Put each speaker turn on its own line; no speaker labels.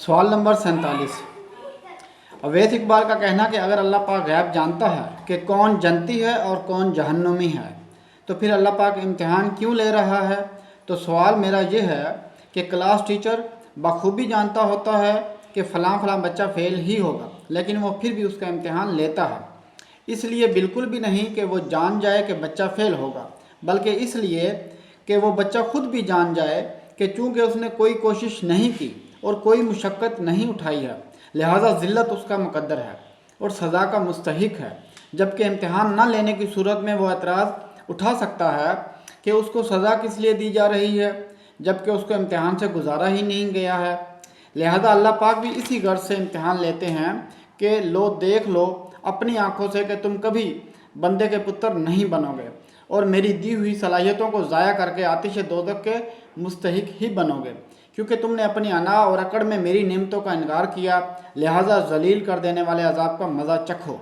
سوال نمبر 47۔ اویس اقبال کا کہنا کہ اگر اللہ پاک غیب جانتا ہے کہ کون جنتی ہے اور کون جہنمی ہے تو پھر اللہ پاک امتحان کیوں لے رہا ہے؟ تو سوال میرا یہ ہے کہ کلاس ٹیچر بخوبی جانتا ہوتا ہے کہ فلاں فلاں بچہ فیل ہی ہوگا، لیکن وہ پھر بھی اس کا امتحان لیتا ہے۔ اس لیے بالکل بھی نہیں کہ وہ جان جائے کہ بچہ فیل ہوگا، بلکہ اس لیے کہ وہ بچہ خود بھی جان جائے کہ چونکہ اس نے کوئی کوشش نہیں کی اور کوئی مشقت نہیں اٹھائی ہے، لہٰذا ذلت اس کا مقدر ہے اور سزا کا مستحق ہے، جبکہ امتحان نہ لینے کی صورت میں وہ اعتراض اٹھا سکتا ہے کہ اس کو سزا کس لیے دی جا رہی ہے جبکہ اس کو امتحان سے گزارا ہی نہیں گیا ہے۔ لہذا اللہ پاک بھی اسی غرض سے امتحان لیتے ہیں کہ لو دیکھ لو اپنی آنکھوں سے کہ تم کبھی بندے کے پتر نہیں بنو گے اور میری دی ہوئی صلاحیتوں کو ضائع کر کے آتش دوزخ کے مستحق ہی بنو گے، کیونکہ تم نے اپنی انا اور اکڑ میں میری نعمتوں کا انکار کیا، لہٰذا ذلیل کر دینے والے عذاب کا مزہ چکھو۔